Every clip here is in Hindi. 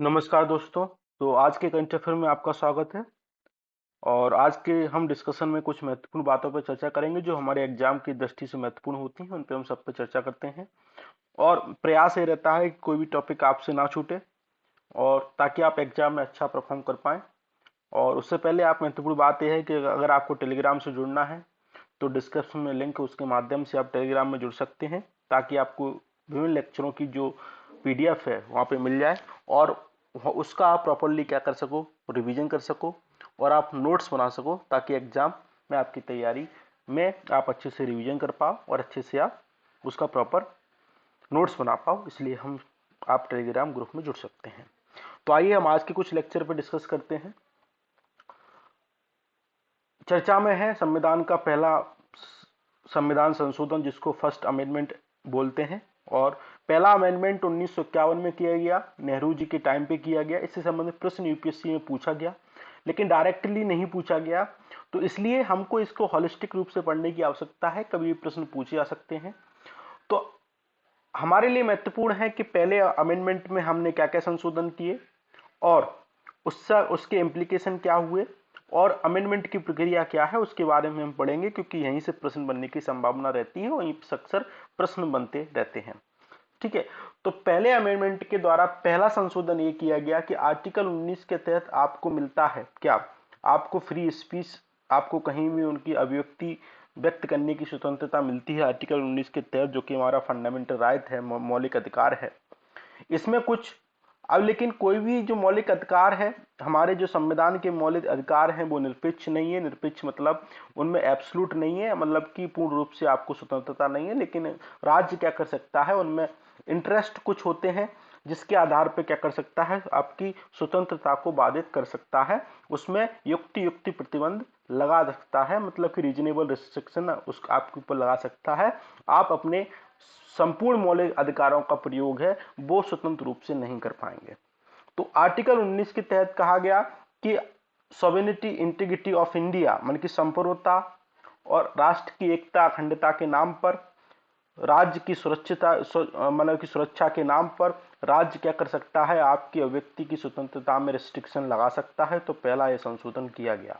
नमस्कार दोस्तों। तो आज के करंट अफेयर में आपका स्वागत है। और आज के हम डिस्कशन में कुछ महत्वपूर्ण बातों पर चर्चा करेंगे जो हमारे एग्जाम की दृष्टि से महत्वपूर्ण होती हैं, उन पर हम सब पे चर्चा करते हैं। और प्रयास ये रहता है कि कोई भी टॉपिक आपसे ना छूटे और ताकि आप एग्जाम में अच्छा परफॉर्म कर पाएं। और उससे पहले आप महत्वपूर्ण बात यह है कि अगर आपको टेलीग्राम से जुड़ना है तो डिस्क्रिप्शन में लिंक है, उसके माध्यम से आप टेलीग्राम में जुड़ सकते हैं ताकि आपको विभिन्न लेक्चरों की जो पीडीएफ है वहाँ पे मिल जाए और उसका आप प्रॉपरली क्या कर सको, रिवीजन कर सको और आप नोट्स बना सको ताकि एग्जाम में आपकी तैयारी में आप अच्छे से रिवीजन कर पाओ और अच्छे से आप उसका प्रॉपर नोट्स बना पाओ। इसलिए हम आप टेलीग्राम ग्रुप में जुड़ सकते हैं। तो आइए हम आज के कुछ लेक्चर पर डिस्कस करते हैं। चर्चा में है संविधान का पहला संविधान संशोधन जिसको फर्स्ट अमेंडमेंट बोलते हैं। और पहला अमेंडमेंट 1951 में किया गया, नेहरू जी के टाइम पे किया गया। इससे संबंधित प्रश्न यूपीएससी में पूछा गया लेकिन डायरेक्टली नहीं पूछा गया, तो इसलिए हमको इसको होलिस्टिक रूप से पढ़ने की आवश्यकता है, कभी भी प्रश्न पूछे जा सकते हैं। तो हमारे लिए महत्वपूर्ण है कि पहले अमेंडमेंट में हमने क्या क्या संशोधन किए और उससे उसके इम्प्लीकेशन क्या हुए और अमेंडमेंट की प्रक्रिया क्या है उसके बारे में हम पढ़ेंगे, क्योंकि यहीं से प्रश्न बनने की संभावना रहती है और वहीं से अक्सर प्रश्न बनते रहते हैं। ठीक है। तो पहले अमेंडमेंट के द्वारा पहला संशोधन ये किया गया कि आर्टिकल 19 के तहत आपको मिलता है क्या, आपको फ्री स्पीच, आपको कहीं भी उनकी अभिव्यक्ति व्यक्त करने की स्वतंत्रता मिलती है आर्टिकल 19 के तहत, जो कि हमारा फंडामेंटल राइट है, मौलिक अधिकार है। इसमें कुछ अब लेकिन कोई भी जो मौलिक अधिकार है, हमारे जो संविधान के मौलिक अधिकार हैं वो निरपेक्ष नहीं है। निरपेक्ष मतलब उनमें एब्सोल्यूट नहीं है, मतलब कि पूर्ण रूप से आपको स्वतंत्रता नहीं है, लेकिन राज्य क्या कर सकता है, उनमें इंटरेस्ट कुछ होते हैं जिसके आधार पर क्या कर सकता है, आपकी स्वतंत्रता को बाधित कर सकता है। उसमें युक्ति युक्ति प्रतिबंध लगा सकता है, मतलब कि रीजनेबल रिस्ट्रिक्शन उस आपके ऊपर लगा सकता है। आप अपने संपूर्ण मौलिक अधिकारों का प्रयोग है वो स्वतंत्र रूप से नहीं कर पाएंगे। तो आर्टिकल 19 के तहत कहा गया कि सॉवरेनिटी इंटीग्रिटी ऑफ इंडिया, मन की संप्रभुता और राष्ट्र की एकता अखंडता के नाम पर, राज्य की सुरक्षिता मतलब की सुरक्षा के नाम पर राज्य क्या कर सकता है, आपकी अभिव्यक्ति की स्वतंत्रता में रिस्ट्रिक्शन लगा सकता है। तो पहला यह संशोधन किया गया,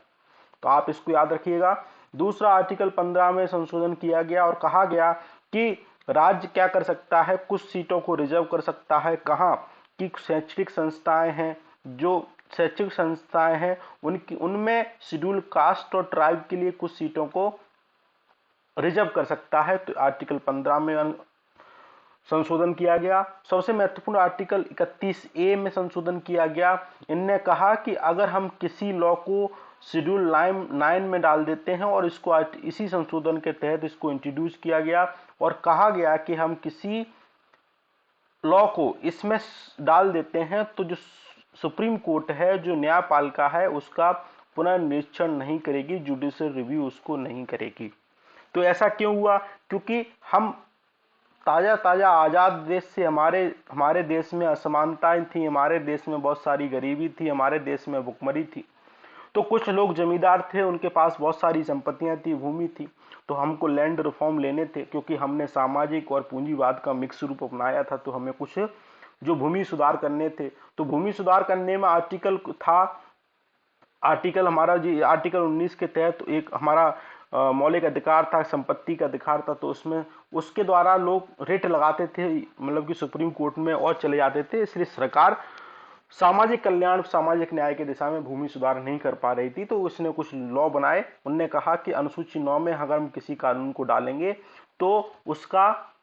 तो आप इसको याद रखिएगा। दूसरा आर्टिकल 15 में संशोधन किया गया और कहा गया कि राज्य क्या कर सकता है, कुछ सीटों को रिजर्व कर सकता है। कहाँ कि शैक्षणिक संस्थाएं हैं, जो शैक्षिक संस्थाएं हैं उनकी उनमें शेड्यूल कास्ट और ट्राइब के लिए कुछ सीटों को रिजर्व कर सकता है। तो आर्टिकल 15 में संशोधन किया गया। सबसे महत्वपूर्ण आर्टिकल 31A में संशोधन किया गया। इनने कहा कि अगर हम किसी लॉ को शेड्यूल 9 में डाल देते हैं, और इसको इसी संशोधन के तहत इसको इंट्रोड्यूस किया गया और कहा गया कि हम किसी लॉ को इसमें डाल देते हैं तो जो सुप्रीम कोर्ट है, जो न्यायपालिका है, उसका पुनर्निरीक्षण नहीं करेगी, जुडिशियल रिव्यू उसको नहीं करेगी। तो ऐसा क्यों हुआ? क्योंकि हम ताजा ताजा आजाद देश से हमारे हमारे देश में असमानताएं थी, हमारे देश में बहुत सारी गरीबी थी, हमारे देश में भुखमरी थी। तो कुछ लोग जमींदार थे, उनके पास बहुत सारी संपत्तियां थी, भूमि थी, तो हमको लैंड रिफॉर्म लेने थे, क्योंकि हमने सामाजिक और पूंजीवाद का मिक्स रूप अपनाया था। तो हमें कुछ जो भूमि सुधार करने थे, तो भूमि सुधार करने में आर्टिकल था, आर्टिकल हमारा जी आर्टिकल 19 के तहत एक हमारा मौलिक अधिकार था, संपत्ति का अधिकार था। तो उसमें उसके द्वारा लोग रेट लगाते थे, मतलब कि सुप्रीम कोर्ट में और चले जाते थे। इसलिए सरकार सामाजिक कल्याण सामाजिक न्याय की दिशा में भूमि सुधार नहीं कर पा रही थी। तो उसने कुछ लॉ बनाए। उनने कहा कि अनुसूची 9 में अगर हम किसी कानून को डालेंगे तो उसका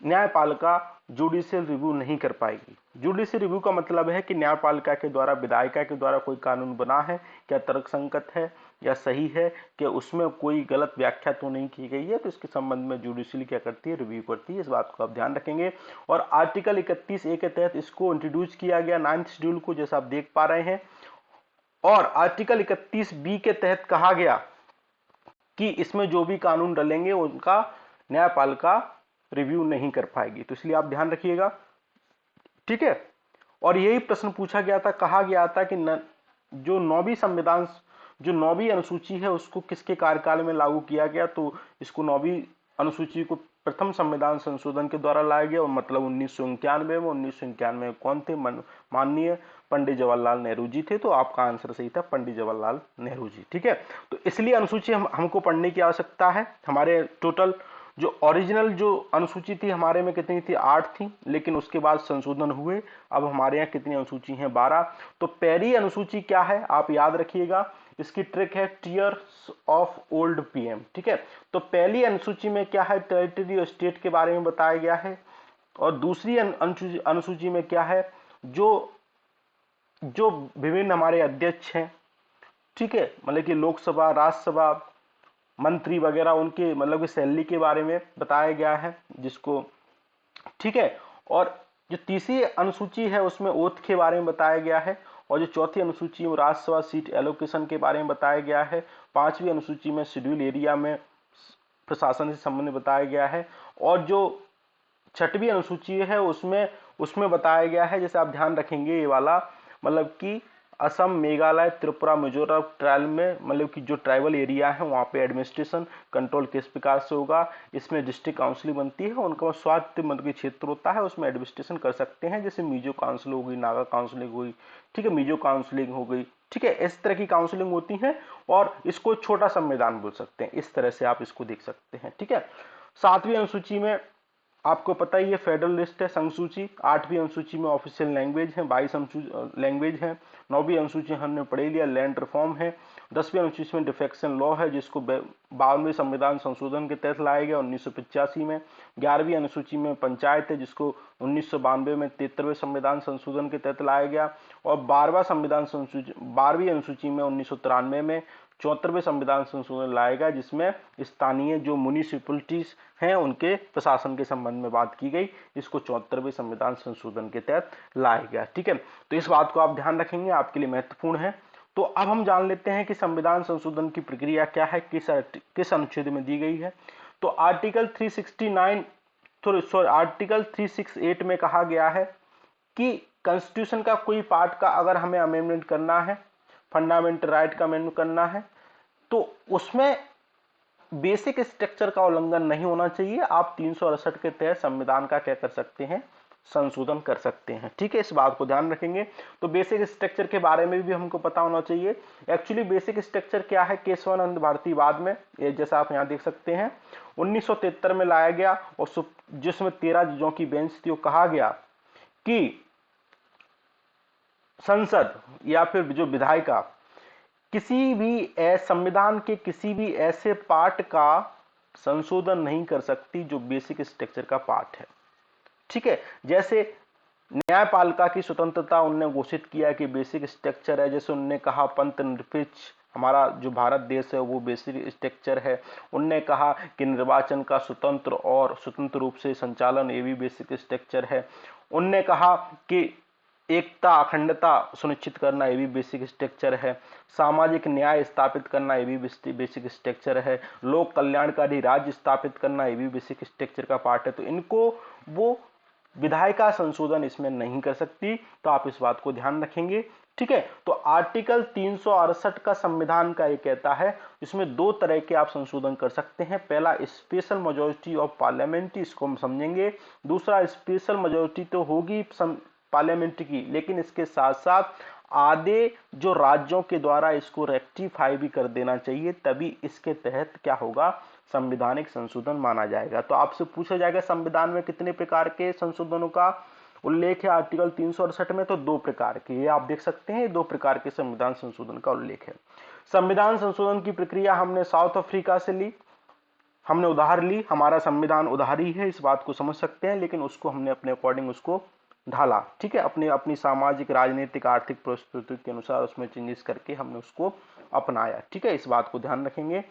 न्यायपालिका जुडिशियल रिव्यू नहीं कर पाएगी। जुडिशियल रिव्यू का मतलब है कि न्यायपालिका के द्वारा, विधायिका के द्वारा कोई कानून बना है, क्या तर्कसंगत है या सही है, कि उसमें कोई गलत व्याख्या तो नहीं की गई है, तो इसके संबंध में जुडिशियल क्या करती है, रिव्यू करती है। इस बात को आप ध्यान रखेंगे। और आर्टिकल 31A के तहत इसको इंट्रोड्यूस किया गया 9th शेड्यूल को, जैसा आप देख पा रहे हैं। और आर्टिकल 31B के तहत कहा गया कि इसमें जो भी कानून डलेंगे उनका न्यायपालिका रिव्यू नहीं कर पाएगी। तो इसलिए आप ध्यान रखिएगा, ठीक है। और यही प्रश्न पूछा गया था, कहा गया था कि जो 9वीं संविधान, जो 9वीं अनुसूची है, उसको किसके कार्यकाल में लागू किया गया। तो इसको 9वीं अनुसूची को प्रथम संविधान संशोधन के द्वारा लाया गया, और मतलब 1991 में। 1991 में कौन थे? माननीय पंडित जवाहरलाल नेहरू जी थे। तो आपका आंसर सही था, पंडित जवाहरलाल नेहरू जी। ठीक है, तो इसलिए अनुसूची हमको पढ़ने की आवश्यकता है। हमारे टोटल जो ओरिजिनल जो अनुसूची थी हमारे में कितनी थी? 8 थी, लेकिन उसके बाद संशोधन हुए। अब हमारे यहाँ कितनी अनुसूची हैं? 12। तो पहली अनुसूची क्या है आप याद रखिएगा, इसकी ट्रिक है टीयर्स ऑफ ओल्ड पीएम। ठीक है, तो पहली अनुसूची में क्या है? टेरिटरी और स्टेट के बारे में बताया गया है। और दूसरी अनुसूची में क्या है? जो जो विभिन्न हमारे अध्यक्ष हैं, ठीक है, मतलब कि लोकसभा, राज्यसभा, मंत्री वगैरह, उनके मतलब कि सैलरी के बारे में बताया गया है, जिसको, ठीक है। और जो तीसरी अनुसूची है उसमें ओथ के बारे में बताया गया है। और जो चौथी अनुसूची में राज्यसभा सीट एलोकेशन के बारे में बताया गया है। पांचवी अनुसूची में शेड्यूल एरिया में प्रशासन से संबंध बताया गया है। और जो छठवीं अनुसूची है उसमें उसमें बताया गया है, जैसे आप ध्यान रखेंगे ये वाला, मतलब कि असम, मेघालय, त्रिपुरा, मिजोरम ट्राइल में, मतलब कि जो ट्राइबल एरिया है वहाँ पे एडमिनिस्ट्रेशन कंट्रोल किस प्रकार से होगा। इसमें डिस्ट्रिक्ट काउंसिल बनती है, उनका स्वायत्त मतलब कि क्षेत्र होता है, उसमें एडमिनिस्ट्रेशन कर सकते हैं। जैसे मिजो काउंसिल हो गई, नागा काउंसिलिंग हुई, ठीक है, मिजो काउंसिलिंग हो गई, ठीक है, इस तरह की काउंसिलिंग होती है। और इसको छोटा संविधान बोल सकते हैं, इस तरह से आप इसको देख सकते हैं। ठीक है, सातवीं अनुसूची में आपको पता ही है फेडरल लिस्ट है, संघ सूची। आठवीं अनुसूची में ऑफिशियल लैंग्वेज है, 22 लैंग्वेज है। नौवीं अनुसूची हमने पढ़ लिया, लैंड रिफॉर्म है। 10वीं अनुसूची में डिफेक्शन लॉ है, जिसको 52वें संविधान संशोधन के तहत लाया गया 1985 में। 11वीं अनुसूची में पंचायत है, जिसको 1992 में 73वें संविधान संशोधन के तहत लाया गया। और 12वीं अनुसूची में 1993 में 74वें संविधान संशोधन लाएगा, जिसमें स्थानीय जो म्युनिसिपलिटीज हैं उनके प्रशासन के संबंध में बात की गई। इसको 74वें संविधान संशोधन के तहत लाया गया। ठीक है, तो इस बात को आप ध्यान रखेंगे, आपके लिए महत्वपूर्ण है। तो अब हम जान लेते हैं कि संविधान संशोधन की प्रक्रिया क्या है, किस अनुच्छेद में दी गई है। तो आर्टिकल 368 में कहा गया है कि कॉन्स्टिट्यूशन का कोई पार्ट का अगर हमें अमेंडमेंट करना है, फंडामेंटल राइट का अमेंडमेंट करना है, तो उसमें बेसिक स्ट्रक्चर का उल्लंघन नहीं होना चाहिए। आप 368 के तहत संविधान का क्या कर सकते हैं? संशोधन कर सकते हैं। ठीक है, इस बात को ध्यान रखेंगे। तो बेसिक स्ट्रक्चर के बारे में भी हमको पता होना चाहिए। एक्चुअली बेसिक स्ट्रक्चर क्या है? केशवानंद भारती बाद में, जैसा आप यहां देख सकते हैं, 1973 में लाया गया, और जिसमें 13 जजों की बेंच थी। वो कहा गया कि संसद या फिर जो विधायिका किसी भी संविधान के किसी भी ऐसे पार्ट का संशोधन नहीं कर सकती जो बेसिक स्ट्रक्चर का पार्ट है। ठीक है, जैसे न्यायपालिका की स्वतंत्रता उनने घोषित किया कि बेसिक स्ट्रक्चर है। जैसे उनने कहा पंथ निरपेक्ष हमारा जो भारत देश है वो बेसिक स्ट्रक्चर है। उनने कहा कि निर्वाचन का स्वतंत्र रूप से संचालन, ये भी बेसिक स्ट्रक्चर है। उनने कहा कि एकता अखंडता सुनिश्चित करना, ये भी बेसिक स्ट्रक्चर है। सामाजिक न्याय स्थापित करना, ये भी बेसिक स्ट्रक्चर है। लोक कल्याणकारी राज्य स्थापित करना, ये भी बेसिक स्ट्रक्चर का पार्ट है। तो इनको वो विधायिका संशोधन इसमें नहीं कर सकती। तो आप इस बात को ध्यान रखेंगे। ठीक है, तो आर्टिकल 368 का संविधान का ये कहता है, इसमें दो तरह के आप संशोधन कर सकते हैं। पहला स्पेशल मेजोरिटी ऑफ पार्लियामेंट, इसको हम समझेंगे। दूसरा स्पेशल मेजोरिटी तो होगी पार्लियामेंट की, लेकिन इसके साथ साथ आधे जो राज्यों के द्वारा इसको रेक्टिफाई भी कर देना चाहिए, तभी इसके तहत क्या होगा? संवैधानिक संशोधन माना जाएगा। तो आपसे पूछा जाएगा संविधान में कितने प्रकार के संशोधनों का उल्लेख है आर्टिकल 368 में? तो 2 प्रकार के, ये आप देख सकते हैं, 2 प्रकार के संविधान संशोधन का उल्लेख है। संविधान संशोधन की प्रक्रिया हमने साउथ अफ्रीका से ली, हमने उधार ली, हमारा संविधान उधारी है, इस बात को समझ सकते हैं, लेकिन उसको हमने अपने अकॉर्डिंग उसको ढाला। ठीक है, अपनी अपनी सामाजिक, राजनीतिक, आर्थिक परिस्थिति के अनुसार उसमें चेंजेस करके हमने उसको अपनाया। ठीक है, इस बात को ध्यान रखेंगे।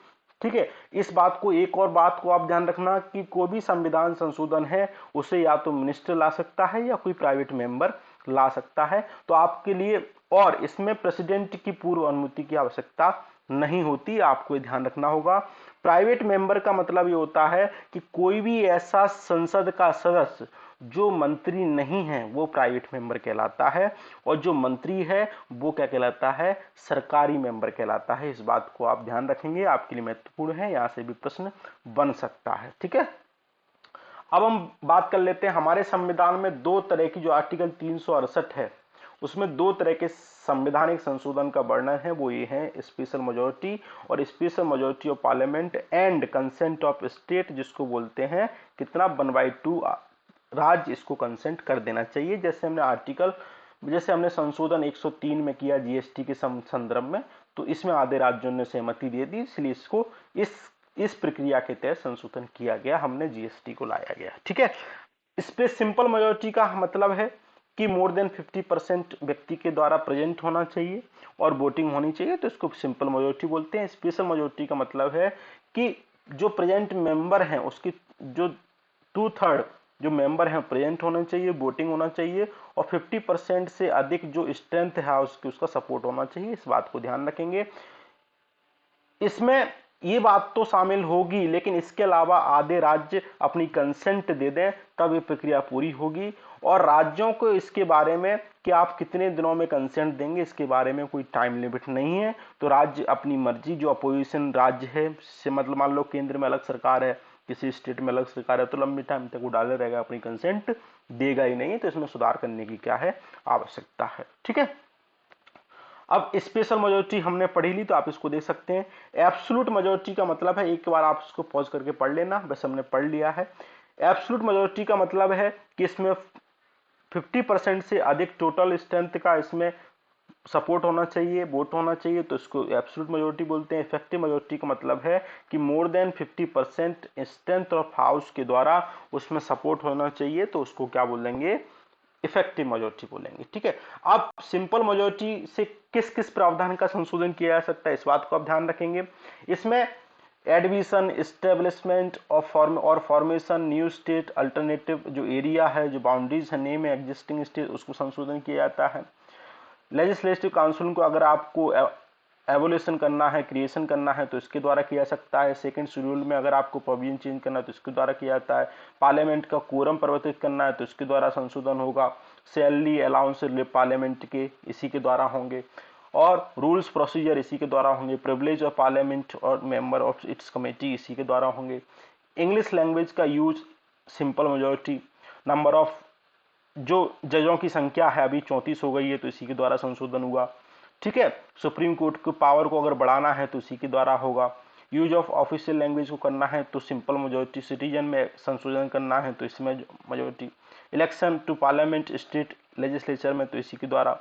ठीक है, इस बात को, एक और बात को आप ध्यान रखना कि कोई भी संविधान संशोधन है उसे या तो मिनिस्टर ला सकता है या कोई प्राइवेट मेंबर ला सकता है। तो आपके लिए, और इसमें प्रेसिडेंट की पूर्व अनुमति की आवश्यकता नहीं होती, आपको ध्यान रखना होगा। प्राइवेट मेंबर का मतलब ये होता है कि कोई भी ऐसा संसद का सदस्य जो मंत्री नहीं है वो प्राइवेट मेंबर कहलाता है, और जो मंत्री है वो क्या कहलाता है? सरकारी मेंबर कहलाता है। इस बात को आप ध्यान रखेंगे, आपके लिए महत्वपूर्ण है, यहां से भी प्रश्न बन सकता है। ठीक है, अब हम बात कर लेते हैं हमारे संविधान में दो तरह की, जो आर्टिकल 368 है उसमें दो तरह के संवैधानिक संशोधन का वर्णन है, वो ये है स्पेशल मेजोरिटी और special majority of parliament and consent of state, जिसको बोलते हैं कितना 1/2 राज्य इसको कंसेंट कर देना चाहिए। जैसे हमने संशोधन 103 में किया जीएसटी के संदर्भ में, तो इसमें आधे राज्यों ने सहमति दे दी, इसलिए इसको इस प्रक्रिया के तहत संशोधन किया गया, हमने जीएसटी को लाया गया। ठीक है, इस पे सिंपल मेजोरिटी का मतलब है कि मोर देन 50% व्यक्ति के द्वारा प्रेजेंट होना चाहिए और वोटिंग होनी चाहिए, तो इसको सिंपल मेजोरिटी बोलते हैं। स्पेशल मेजोरिटी का मतलब है कि जो प्रेजेंट मेंबर हैं उसकी जो 2/3 जो मेंबर हैं प्रेजेंट होने चाहिए, वोटिंग होना चाहिए और 50% से अधिक जो स्ट्रेंथ है उसकी उसका सपोर्ट होना चाहिए। इस बात को ध्यान रखेंगे। इसमें ये बात तो शामिल होगी, लेकिन इसके अलावा आधे राज्य अपनी कंसेंट दे दें तब ये प्रक्रिया पूरी होगी। और राज्यों को इसके बारे में कि आप कितने दिनों में कंसेंट देंगे, इसके बारे में कोई टाइम लिमिट नहीं है। तो राज्य अपनी मर्जी, जो अपोजिशन राज्य है से मतलब मान लो केंद्र में अलग सरकार है, किसी स्टेट में अलग सरकार है, तो लंबी टाइम तक वो डाले रहेगा, अपनी कंसेंट देगा ही नहीं। तो इसमें सुधार करने की क्या है, आवश्यकता है। ठीक है, अब स्पेशल मेजोरिटी हमने पढ़ी ली, तो आप इसको देख सकते हैं। एब्सोल्यूट मेजोरिटी का मतलब है, एक बार आप इसको पॉज करके पढ़ लेना, बस हमने पढ़ लिया है। एब्सोल्यूट मेजोरिटी का मतलब है कि इसमें 50% से अधिक टोटल स्ट्रेंथ का इसमें सपोर्ट होना चाहिए, वोट होना चाहिए, तो इसको एब्सोल्यूट मेजोरिटी बोलते हैं। इफेक्टिव मेजोरिटी का मतलब है कि more than 50% strength of house के द्वारा उसमें सपोर्ट होना चाहिए, तो उसको क्या बोलेंगे, इफेक्टिव मेजोरिटी बोलेंगे। ठीक है, अब सिंपल मेजोरिटी से किस किस प्रावधान का संशोधन किया जा सकता है, इस बात को आप ध्यान रखेंगे। इसमें एडमिशन, एस्टेब्लिशमेंट और फॉर्मेशन, न्यू स्टेट, अल्टरनेटिव जो एरिया है, जो बाउंड्रीज है नेम एग्जिस्टिंग स्टेट, उसको संशोधन किया जाता है। लेजिस्लेटिव काउंसिल को अगर आपको एवोल्यूशन करना है, क्रिएशन करना है, तो इसके द्वारा किया जा सकता है। सेकंड शेड्यूल में अगर आपको प्रोविजन चेंज करना है तो इसके द्वारा किया जाता है। पार्लियामेंट का कोरम परिवर्तित करना है तो इसके द्वारा संशोधन होगा। सैलरी अलाउंस पार्लियामेंट के इसी के द्वारा होंगे और रूल्स प्रोसीजर इसी के द्वारा होंगे। प्रिविलेज ऑफ पार्लियामेंट और मेंबर ऑफ इट्स कमेटी इसी के द्वारा होंगे। इंग्लिश लैंग्वेज का use simple majority. Number of जो जजों की संख्या है अभी 34 हो गई है, तो इसी के द्वारा संशोधन हुआ। ठीक है, सुप्रीम कोर्ट के पावर को अगर बढ़ाना है तो इसी के द्वारा होगा। यूज ऑफ ऑफिशियल लैंग्वेज को करना है तो सिंपल मेजोरिटी। सिटीजन में संशोधन करना है तो इसमें majority. Election to parliament state legislature में तो इसी के द्वारा।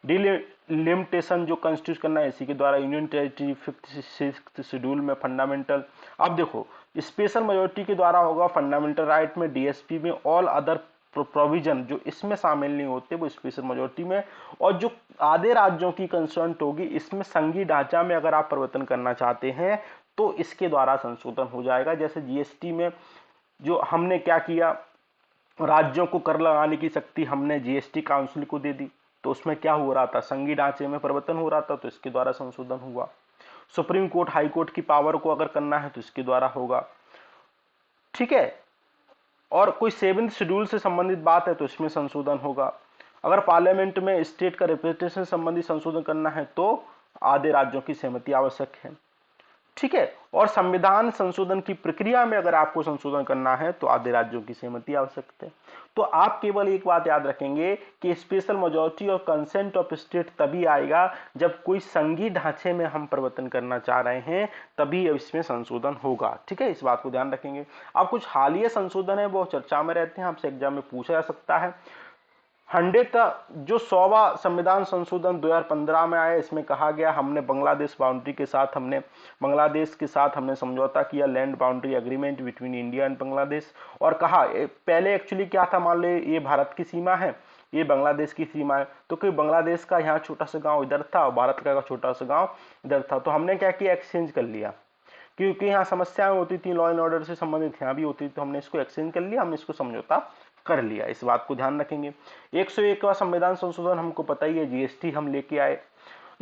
डिलिमिटेशन जो कंस्टिट्यूट करना है इसी के द्वारा। Union territory 5th 6th schedule में फंडामेंटल। अब देखो स्पेशल मेजोरिटी के द्वारा होगा फंडामेंटल राइट में, डीएसपी में, ऑल अदर प्रोविजन जो इसमें शामिल नहीं होते वो स्पेशल मेजोरिटी में। और जो आधे राज्यों की कंसर्न होगी इसमें संघीय ढांचा में अगर आप परिवर्तन करना चाहते हैं तो इसके द्वारा संशोधन हो जाएगा। जैसे जीएसटी में जो हमने क्या किया, राज्यों को कर लगाने की शक्ति हमने जीएसटी काउंसिल को दे दी, तो उसमें क्या हो रहा था, संघीय ढांचे में परिवर्तन हो रहा था, तो इसके द्वारा संशोधन हुआ। सुप्रीम कोर्ट हाई कोर्ट की पावर को अगर करना है तो इसके द्वारा होगा। ठीक है, और कोई 7th शेड्यूल से संबंधित बात है तो इसमें संशोधन होगा। अगर पार्लियामेंट में स्टेट का रिप्रेजेंटेशन संबंधी संशोधन करना है तो आधे राज्यों की सहमति आवश्यक है। ठीक है, और संविधान संशोधन की प्रक्रिया में अगर आपको संशोधन करना है तो आधे राज्यों की सहमति आवश्यक है। तो आप केवल एक बात याद रखेंगे कि स्पेशल मेजोरिटी और कंसेंट ऑफ स्टेट तभी आएगा जब कोई संघीय ढांचे में हम परिवर्तन करना चाह रहे हैं, तभी इसमें संशोधन होगा। ठीक है, इस बात को ध्यान रखेंगे। अब कुछ हालिया संशोधन है वो चर्चा में रहते हैं, आपसे एग्जाम में पूछा जा सकता है। 100वां संविधान संशोधन 2015 में आया, इसमें कहा गया हमने बांग्लादेश के साथ हमने समझौता किया, land boundary agreement between India and Bangladesh. और कहा पहले एक्चुअली क्या था, मान ले ये भारत की सीमा है, ये बांग्लादेश की सीमा है, तो कोई बांग्लादेश का यहाँ छोटा सा गांव इधर था और भारत का छोटा सा गांव इधर था, तो हमने क्या किया, एक्सचेंज कर लिया, क्योंकि यहाँ समस्याएं होती थी लॉ एंड ऑर्डर से संबंधित, यहाँ भी होती थी, तो हमने इसको एक्सचेंज कर लिया, हमने इसको समझौता कर लिया। इस बात को ध्यान रखेंगे। 101वां संविधान संशोधन हमको पता ही है, जीएसटी हम लेके आए।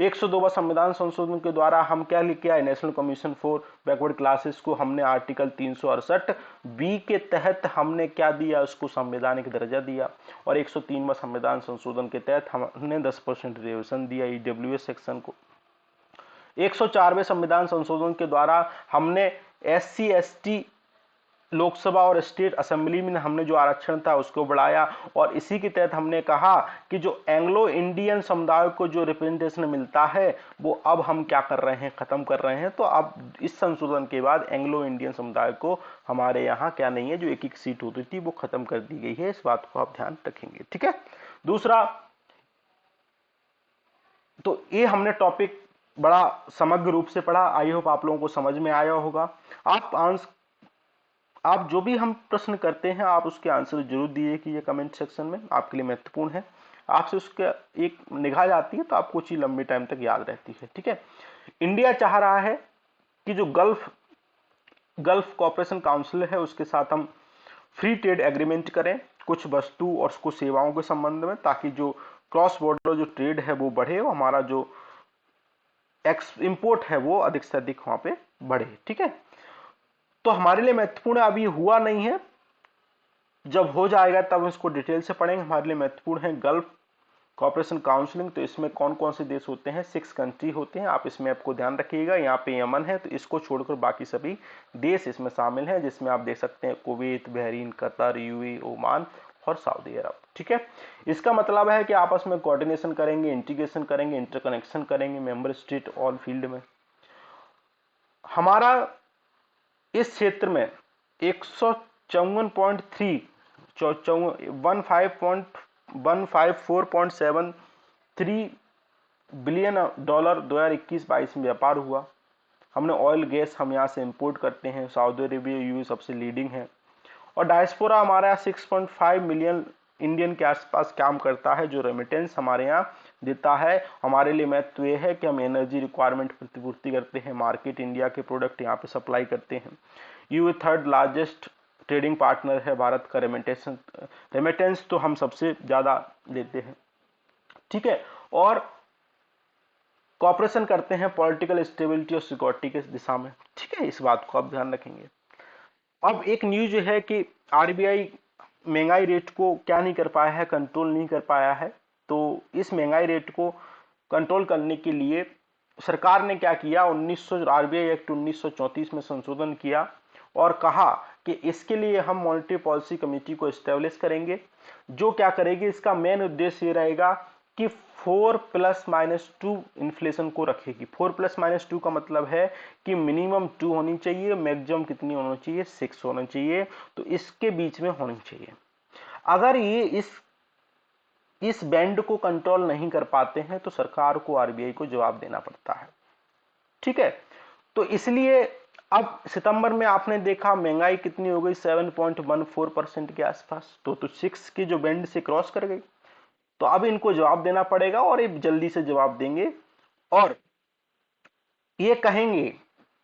102वां संविधान संशोधन के द्वारा हम क्या लेके आए, national commission for backward classes को हमने आर्टिकल 368 बी के तहत हमने क्या दिया, उसको संवैधानिक दर्जा दिया। और 103वां संविधान संशोधन के तहत हमने 10% रिजर्वेशन दिया ईडब्ल्यूएस सेक्शन को। 104वें संविधान संशोधन के द्वारा हमने SC ST लोकसभा और स्टेट असेंबली में हमने जो आरक्षण था उसको बढ़ाया, और इसी के तहत हमने कहा कि जो एंग्लो इंडियन समुदाय को जो रिप्रेजेंटेशन मिलता है वो अब हम क्या कर रहे हैं, खत्म कर रहे हैं। तो अब इस संशोधन के बाद एंग्लो इंडियन समुदाय को हमारे यहाँ क्या नहीं है, जो एक एक सीट होती थी वो खत्म कर दी गई है। इस बात को आप ध्यान रखेंगे, ठीक है। दूसरा, तो ये हमने टॉपिक बड़ा समग्र रूप से पढ़ा, आई होप आप लोगों को समझ में आया होगा। आप जो भी हम प्रश्न करते हैं आप उसके आंसर जरूर दिए कि ये कमेंट सेक्शन में, आपके लिए महत्वपूर्ण है। आपसे उसके एक निगाह जाती है तो आपको चीज लंबे टाइम तक याद रहती है, ठीक है। इंडिया चाह रहा है कि जो गल्फ कॉपरेशन काउंसिल है उसके साथ हम फ्री ट्रेड एग्रीमेंट करें कुछ वस्तु और कुछ सेवाओं के संबंध में, ताकि जो क्रॉस बॉर्डर जो ट्रेड है वो बढ़े और हमारा जो इंपोर्ट है वो अधिक से अधिक वहां पे बढ़े, ठीक है। तो हमारे लिए महत्वपूर्ण है, अभी हुआ नहीं है, जब हो जाएगा तब इसको डिटेल से पढ़ेंगे। हमारे लिए महत्वपूर्ण है गल्फ कॉपरेशन काउंसिलिंग। तो इसमें कौन कौन से देश होते हैं, 6 कंट्री होते हैं, आप इसमें आपको ध्यान रखिएगा। यहाँ पे यमन है, तो इसको छोड़कर बाकी सभी देश इसमें शामिल हैं, जिसमें आप देख सकते हैं Kuwait, Bahrain, Qatar, UAE, Oman और सऊदी अरब, ठीक है। इसका मतलब है कि आपस में कोऑर्डिनेशन करेंगे, इंटीग्रेशन करेंगे, इंटरकनेक्शन करेंगे मेंबर स्टेट ऑल फील्ड में। हमारा इस क्षेत्र में 154.3 154.73 बिलियन डॉलर 2021-22 में व्यापार हुआ। हमने ऑयल गैस हम यहाँ से इंपोर्ट करते हैं, सऊदी अरेबिया यूएई सबसे लीडिंग है। और डायस्पोरा हमारे यहाँ 6.5 मिलियन इंडियन के आसपास काम करता है, जो रेमिटेंस हमारे यहाँ देता है। हमारे लिए महत्व ये है कि हम एनर्जी रिक्वायरमेंट प्रतिपूर्ति करते हैं, मार्केट इंडिया के प्रोडक्ट यहाँ पे सप्लाई करते हैं। UAE 3rd largest trading partner है भारत का। रेमिटेंस तो हम सबसे ज्यादा देते हैं, ठीक है। और कॉपरेशन करते हैं पॉलिटिकल स्टेबिलिटी और सिक्योरिटी के दिशा में, ठीक है। इस बात को आप ध्यान रखेंगे। अब एक न्यूज है कि आरबीआई महंगाई रेट को क्या नहीं कर पाया है, कंट्रोल नहीं कर पाया है। तो इस महंगाई रेट को कंट्रोल करने के लिए सरकार ने क्या किया, आरबीआई एक्ट 1934 में संशोधन किया और कहा कि इसके लिए हम मॉनेटरी पॉलिसी कमेटी को एस्टेब्लिश करेंगे, जो क्या करेगी, इसका मेन उद्देश्य ये रहेगा कि 4+-2 इन्फ्लेशन को रखेगी। 4+-2 का मतलब है कि मिनिमम 2 होनी चाहिए, मैक्सिमम कितनी होनी चाहिए, 6 होना चाहिए। तो इसके बीच में होनी चाहिए। अगर ये इस बैंड को कंट्रोल नहीं कर पाते हैं तो सरकार को, आरबीआई को जवाब देना पड़ता है, ठीक है। तो इसलिए अब सितंबर में आपने देखा महंगाई कितनी हो गई, 7.14% के आसपास। तो 6 की जो बैंड से क्रॉस कर गई। तो अब इनको जवाब देना पड़ेगा और ये जल्दी से जवाब देंगे और ये कहेंगे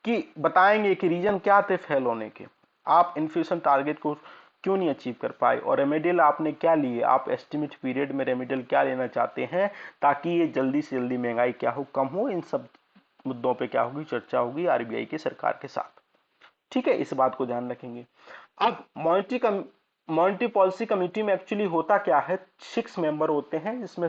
कि बताएंगे कि रीजन क्या थे फेल होने के, आप इन्फ्लेशन टारगेट को क्यों नहीं अचीव कर पाए, और रेमेडियल आपने क्या लिए, आप एस्टिमेट पीरियड में रेमेडियल क्या लेना चाहते हैं, ताकि ये जल्दी से जल्दी महंगाई क्या हो, कम हो। इन सब मुद्दों पे क्या होगी, चर्चा होगी आरबीआई की सरकार के साथ, ठीक है। इस बात को ध्यान रखेंगे। अब मॉनेटरी पॉलिसी कमेटी में एक्चुअली होता क्या है, 6 मेंबर होते हैं, जिसमें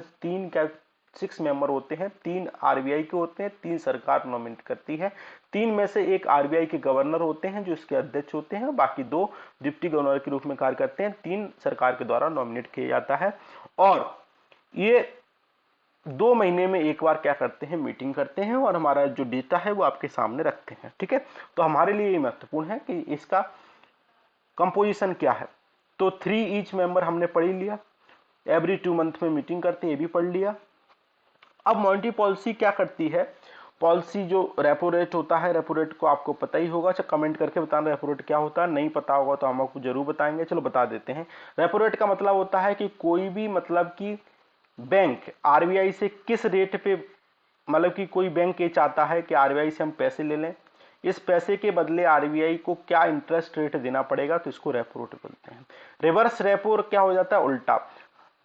6 मेंबर होते हैं, 3 आरबीआई के होते हैं, 3 सरकार नॉमिनेट करती है। 3 में से एक आरबीआई के गवर्नर होते हैं जो इसके अध्यक्ष होते हैं, बाकी 2 डिप्टी गवर्नर के रूप में कार्य करते हैं। 3 सरकार के द्वारा नॉमिनेट किया जाता है और ये 2 महीने में एक बार क्या करते हैं, मीटिंग करते हैं और हमारा जो डेटा है वो आपके सामने रखते हैं, ठीक है। तो हमारे लिए ये महत्वपूर्ण है कि इसका कंपोजिशन क्या है। तो 3 ईच मेंबर हमने पढ़ लिया, एवरी 2 मंथ में मीटिंग करते हैं, ये भी पढ़ लिया। अब मॉनेटरी पॉलिसी क्या करती है, पॉलिसी जो रेपो रेट होता है, रेपो रेट को आपको पता ही होगा, अच्छा कमेंट करके बताना रेपो रेट क्या होता है, नहीं पता होगा तो हम आपको जरूर बताएंगे, चलो बता देते हैं। रेपो रेट का मतलब होता है कि कोई भी, मतलब कि बैंक आरबीआई से किस रेट पे, मतलब कि कोई बैंक ये चाहता है कि आरबीआई से हम पैसे ले लें, इस पैसे के बदले आरबीआई को क्या इंटरेस्ट रेट देना पड़ेगा, तो इसको रेपो रेट बोलते हैं। रिवर्स रेपो क्या हो जाता है, उल्टा,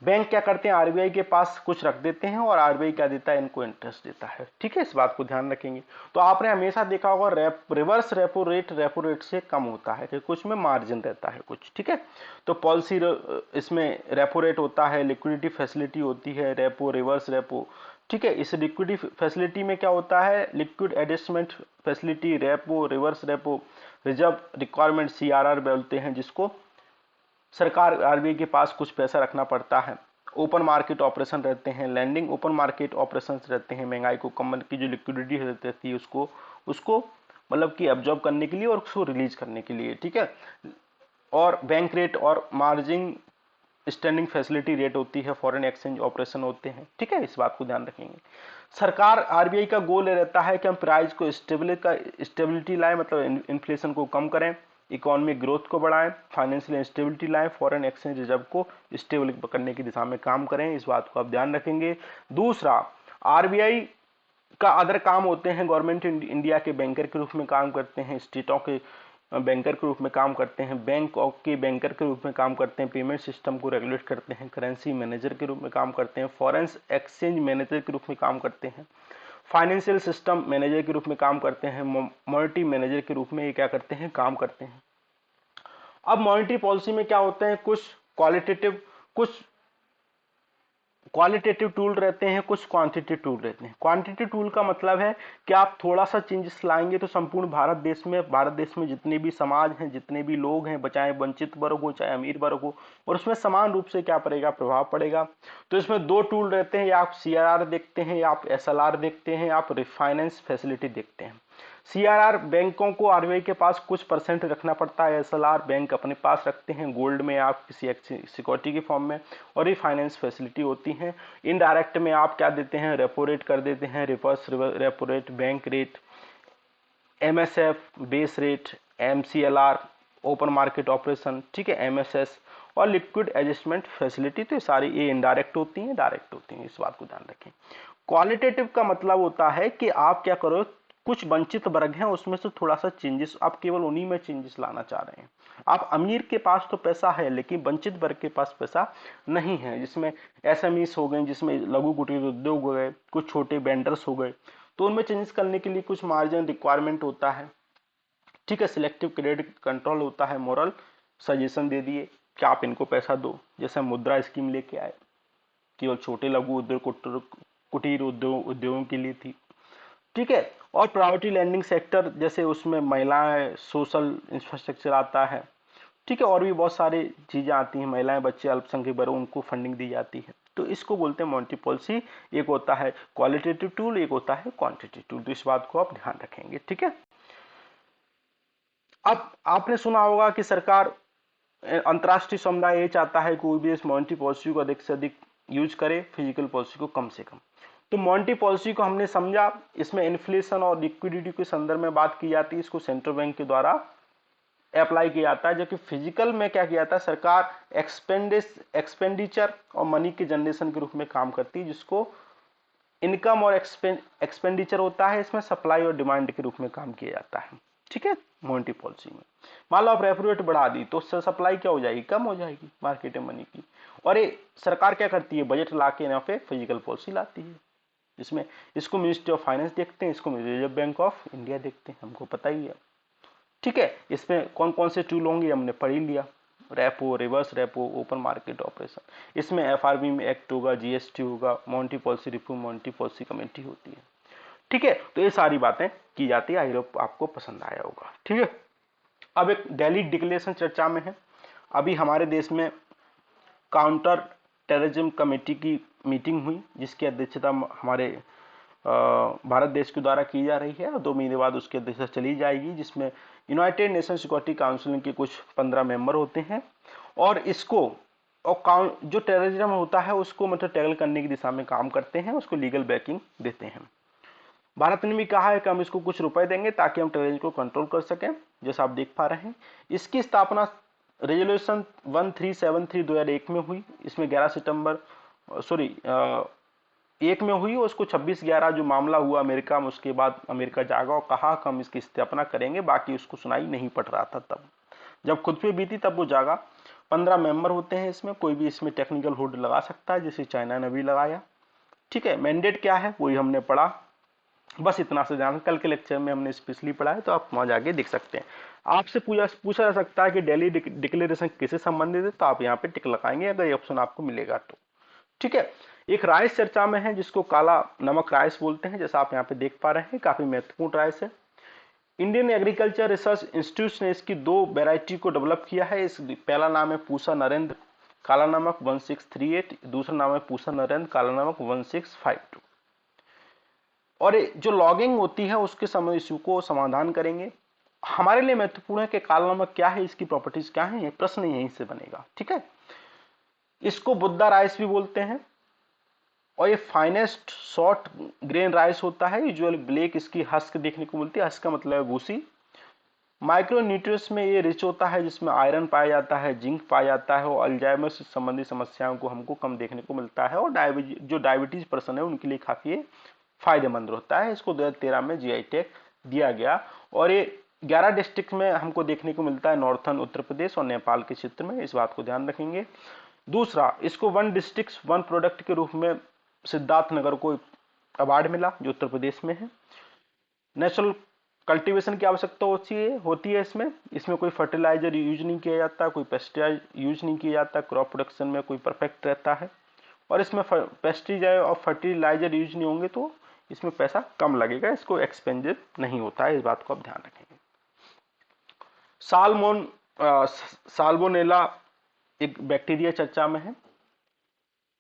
बैंक क्या करते हैं, आरबीआई के पास कुछ रख देते हैं और आरबीआई क्या देता है, इनको इंटरेस्ट देता है, ठीक है। इस बात को ध्यान रखेंगे। तो आपने हमेशा देखा होगा रिवर्स रेपो रेट से कम होता है, कि कुछ में मार्जिन रहता है कुछ, ठीक है। तो पॉलिसी इसमें रेपो रेट होता है, लिक्विडिटी फैसिलिटी होती है, रेपो, रिवर्स रेपो, ठीक है। इस लिक्विडिटी फैसिलिटी में क्या होता है, liquid adjustment facility, repo, reverse repo, reserve requirement CRR बोलते हैं, जिसको सरकार आरबीआई के पास कुछ पैसा रखना पड़ता है। ओपन मार्केट ऑपरेशन रहते हैं, लैंडिंग ओपन मार्केट ऑपरेशन रहते हैं, महंगाई को कम की जो लिक्विडिटी रहती है उसको उसको मतलब कि एब्जॉर्ब करने के लिए और उसको रिलीज करने के लिए, ठीक है। और बैंक रेट और मार्जिन स्टैंडिंग फैसिलिटी रेट होती है, फॉरेन एक्सचेंज ऑपरेशन होते हैं, ठीक है। इस बात को ध्यान रखेंगे। सरकार आरबीआई का गोल रहता है कि हम प्राइस को स्टेबिलिटी लाएं, मतलब इन्फ्लेशन को कम करें, इकोनॉमिक ग्रोथ को बढ़ाएं, फाइनेंशियल स्टेबिलिटी लाएं, फॉरेन एक्सचेंज रिजर्व को स्टेबल करने की दिशा में काम करें। इस बात को आप ध्यान रखेंगे। दूसरा, आरबीआई का अदर काम होते हैं, गवर्नमेंट इंडिया के बैंकर के रूप में काम करते हैं, स्टेटों के बैंकर के रूप में काम करते हैं, बैंक के बैंकर के रूप में काम करते हैं, पेमेंट सिस्टम को रेगुलेट करते हैं, करेंसी मैनेजर के रूप में काम करते हैं, फॉरेन एक्सचेंज मैनेजर के रूप में काम करते हैं, फाइनेंशियल सिस्टम मैनेजर के रूप में काम करते हैं, मॉनेटरी मैनेजर के रूप में ये क्या करते हैं, काम करते हैं। अब मॉनेटरी पॉलिसी में क्या होते हैं, कुछ क्वालिटेटिव टूल रहते हैं, कुछ क्वांटिटेटिव टूल रहते हैं। क्वांटिटेटिव टूल का मतलब है कि आप थोड़ा सा चेंजेस लाएंगे तो संपूर्ण भारत देश में जितने भी समाज हैं, जितने भी लोग हैं, चाहे वंचित वर्ग हो चाहे अमीर वर्ग हो, और उसमें समान रूप से क्या पड़ेगा, प्रभाव पड़ेगा। तो इसमें दो टूल रहते हैं, या आप CRR देखते हैं, या आप SLR देखते हैं, या आप रिफाइनेंस फैसिलिटी देखते हैं। CRR बैंकों को आरबीआई के पास कुछ परसेंट रखना पड़ता है, SLR बैंक अपने पास रखते हैं गोल्ड में, आप किसी सिक्योरिटी के फॉर्म में, और रिफाइनेंस फैसिलिटी होती हैं। इनडायरेक्ट में आप क्या देते हैं, रेपो रेट कर देते हैं, reverse repo rate, bank rate, MSF base rate, MCLR open market operation, ठीक है, MSS और लिक्विड एडजस्टमेंट फैसिलिटी। तो सारी ये इनडायरेक्ट होती हैं, डायरेक्ट होती हैं, इस बात को ध्यान रखें। क्वालिटेटिव का मतलब होता है कि आप क्या करो, कुछ वंचित वर्ग हैं उसमें से थोड़ा सा चेंजेस, आप केवल उन्हीं में चेंजेस लाना चाह रहे हैं। आप अमीर के पास तो पैसा है लेकिन वंचित वर्ग के पास पैसा नहीं है, जिसमें SMEs हो गए, जिसमें लघु कुटीर उद्योग हो गए, कुछ छोटे वेंडर्स हो गए, तो उनमें चेंजेस करने के लिए कुछ मार्जिन रिक्वायरमेंट होता है, ठीक है। सिलेक्टिव क्रेडिट कंट्रोल होता है, मोरल सजेशन दे दिए कि आप इनको पैसा दो, जैसे मुद्रा स्कीम लेके आए, केवल छोटे लघु उद्योग कुटीर उद्योगों के लिए थी, ठीक है। और प्रायोरिटी लैंडिंग सेक्टर, जैसे उसमें महिलाएं, सोशल इंफ्रास्ट्रक्चर आता है, ठीक है, और भी बहुत सारी चीजें आती हैं, महिलाएं, बच्चे, अल्पसंख्यक वर्ग, उनको फंडिंग दी जाती है। तो इसको बोलते हैं मॉनेटरी पॉलिसी। एक होता है क्वालिटेटिव टूल, एक होता है क्वांटिटेटिव टूल। तो इस बात को आप ध्यान रखेंगे, ठीक है। अब आपने सुना होगा कि सरकार, अंतर्राष्ट्रीय समुदाय ये चाहता है कि कोई भी इस मॉनेटरी पॉलिसी को अधिक से अधिक यूज करे, फिजिकल पॉलिसी को कम से कम। तो मॉनेटरी पॉलिसी को हमने समझा, इसमें इन्फ्लेशन और लिक्विडिटी के संदर्भ में बात की जाती है, इसको सेंट्रल बैंक के द्वारा अप्लाई किया जाता है। जबकि फिजिकल में क्या किया जाता है, सरकार एक्सपेंडिचर और मनी के जनरेशन के रूप में काम करती है, जिसको इनकम और एक्सपेंडिचर होता है, इसमें सप्लाई और डिमांड के रूप में काम किया जाता है, ठीक है। मॉनेटरी पॉलिसी में मान लो आप रेपो रेट बढ़ा दी तो उससे सप्लाई क्या हो जाएगी, कम हो जाएगी मार्केट में मनी की। और ये सरकार क्या करती है, बजट ला के यहाँ पे फिजिकल पॉलिसी लाती है, जिसमें इसको मिनिस्ट्री ऑफ फाइनेंस देखते हैं, इसको रिजर्व बैंक ऑफ इंडिया देखते हैं, हमको पता ही है, ठीक है। इसमें कौन कौन से टूल होंगे हमने पढ़ ही लिया, repo, reverse repo, open market operation. इसमें FRB में एक्ट होगा, GST होगा, monetary policy reform, monetary policy committee होती है, ठीक है। तो ये सारी बातें की जाती है, आई होप आपको पसंद आया होगा, ठीक है। अब एक दिल्ली डिक्लेरेशन चर्चा में है। अभी हमारे देश में काउंटर टेररिज्म कमेटी की मीटिंग हुई, जिसकी अध्यक्षता हमारे भारत देश के द्वारा की जा रही है, और 2 महीने बाद उसकी अध्यक्षता चली जाएगी, जिसमें यूनाइटेड नेशन सिक्योरिटी काउंसिल के कुछ 15 मेंबर होते हैं। और इसको और जो टेररिज्म होता है उसको मतलब टैकल करने की दिशा में काम करते हैं, उसको लीगल बैकिंग देते हैं। भारत ने भी कहा है कि हम इसको कुछ रुपए देंगे ताकि हम टेररिज्म को कंट्रोल कर सकें, जैसा आप देख पा रहे हैं। इसकी स्थापना रेजोल्यूशन 1373 2001 में हुई। इसमें 11 सितंबर 1 में हुई, और उसको 26/11 जो मामला हुआ अमेरिका में, उसके बाद अमेरिका जागा और कहा कि हम इसकी स्थापना करेंगे, बाकी उसको सुनाई नहीं पड़ रहा था। तब जब खुद पे बीती तब वो जागा। 15 मेंबर होते हैं इसमें, कोई भी इसमें टेक्निकल हुड लगा सकता है, जैसे चाइना ने भी लगाया, ठीक है। मैंडेट क्या है वही हमने पढ़ा, बस इतना से जान, कल के लेक्चर में हमने स्पेशली पढ़ा है, तो आप वहां जाके देख सकते हैं। आपसे पूछा जा सकता है कि दिल्ली डिक्लेरेशन किससे संबंधित है, तो आप यहाँ पे टिक लगाएंगे अगर ये ऑप्शन आपको मिलेगा तो, ठीक है। एक राइस चर्चा में है, जिसको काला नमक राइस बोलते हैं, जैसा आप यहाँ पे देख पा रहे हैं, काफी महत्वपूर्ण राइस है। इंडियन एग्रीकल्चर रिसर्च इंस्टीट्यूट ने इसकी 2 वैरायटी को डेवलप किया है। इस पहला नाम है पूसा नरेंद्र काला नमक 1638, दूसरा नाम है पूसा नरेंद्र काला नमक 1652। और जो लॉगिंग होती है उसके समय इश्यू को समाधान करेंगे। हमारे लिए महत्वपूर्ण है कि काला नमक क्या है, इसकी प्रॉपर्टीज क्या है, ये प्रश्न यहीं से बनेगा। ठीक है, इसको बुद्धा राइस भी बोलते हैं और ये फाइनेस्ट शॉर्ट ग्रेन राइस होता है। यूजुअली ब्लैक इसकी हस्क देखने को मिलती है। हस्क का मतलब है भूसी। माइक्रो न्यूट्रिएंट्स में ये रिच होता है, जिसमें आयरन पाया जाता है, जिंक पाया जाता है और अल्जाइमर से संबंधित समस्याओं को हमको कम देखने को मिलता है। और जो डायबिटीज पर्सन है उनके लिए काफी फायदेमंद होता है। इसको 2013 में जीआई टैग दिया गया और ये 11 डिस्ट्रिक्ट में हमको देखने को मिलता है, नॉर्थन उत्तर प्रदेश और नेपाल के क्षेत्र में। इस बात को ध्यान रखेंगे। दूसरा, इसको 1 डिस्ट्रिक्ट 1 प्रोडक्ट के रूप में सिद्धार्थनगर को अवार्ड मिला जो उत्तर प्रदेश में है। नेचुरल कल्टीवेशन की आवश्यकता होती है इसमें कोई फर्टिलाइजर यूज नहीं किया जाता, कोई पेस्टिसाइड यूज नहीं किया जाता। क्रॉप प्रोडक्शन में कोई परफेक्ट रहता है और इसमें पेस्टिसाइड और फर्टिलाइजर यूज नहीं होंगे तो इसमें पैसा कम लगेगा, इसको एक्सपेंसिव नहीं होता है। इस बात को आप ध्यान रखेंगे। साल्मोनेला एक बैक्टीरिया चर्चा में है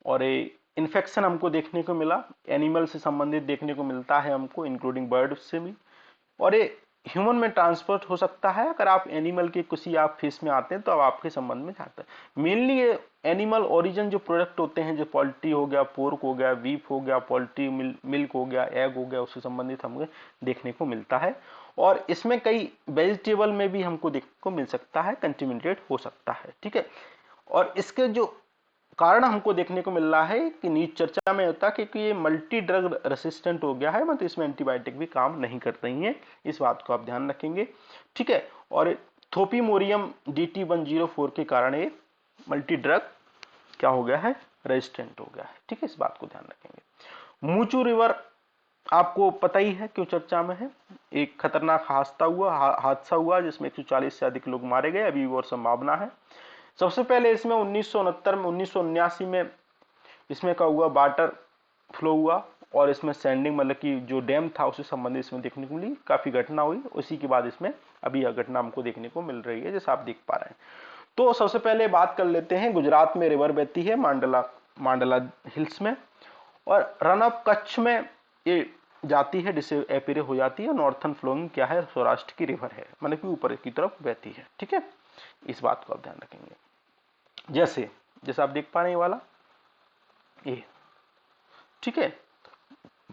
और इन्फेक्शन हमको देखने को मिला, एनिमल से संबंधित देखने को मिलता है हमको, इंक्लूडिंग बर्ड से भी। और ये ह्यूमन में ट्रांसफर हो सकता है। अगर आप एनिमल के किसी आप फिश में आते हैं तो अब आपके संबंध में जाता है। मेनली ये एनिमल ओरिजिन जो प्रोडक्ट होते हैं, जो पोल्ट्री हो गया, पोर्क हो गया, बीफ हो गया, पोल्ट्री मिल्क हो गया, एग हो गया, उससे संबंधित हमको देखने को मिलता है। और इसमें कई वेजिटेबल में भी हमको देखने को मिल सकता है, कंटेमिनेटेड हो सकता है। ठीक है, और इसके जो कारण हमको देखने को मिल रहा है कि नीच चर्चा में होता है क्योंकि ये मल्टी ड्रग रेसिस्टेंट हो गया है, मतलब इसमें एंटीबायोटिक भी काम नहीं कर रही हैं। इस बात को आप ध्यान रखेंगे। ठीक है, और थोपीमोरियम DT104 के कारण ये मल्टी ड्रग क्या हो गया है, रेजिस्टेंट हो गया है। ठीक है, इस बात को ध्यान रखेंगे। मूचू रिवर आपको पता ही है क्यों चर्चा में है। एक खतरनाक हादसा हुआ जिसमें 140 से अधिक लोग मारे गए, अभी और संभावना है। सबसे पहले इसमें 1979 में इसमें का हुआ वाटर फ्लो हुआ और इसमें सैंडिंग मतलब कि जो डैम था उससे संबंधित इसमें देखने को मिली, काफी घटना हुई। उसी के बाद इसमें अभी यह घटना हमको देखने को मिल रही है जैसा आप देख पा रहे हैं। तो सबसे पहले बात कर लेते हैं, गुजरात में रिवर बहती है मांडला हिल्स में और रन ऑफ कच्छ में ये जाती है, जिससे एपिरे हो जाती है। नॉर्थन फ्लोइंग क्या है, सौराष्ट्र की रिवर है, मतलब कि ऊपर की तरफ बहती है। ठीक है, इस बात को आप ध्यान रखेंगे। जैसे आप देख पा रहे हैं वाला ये। ठीक है,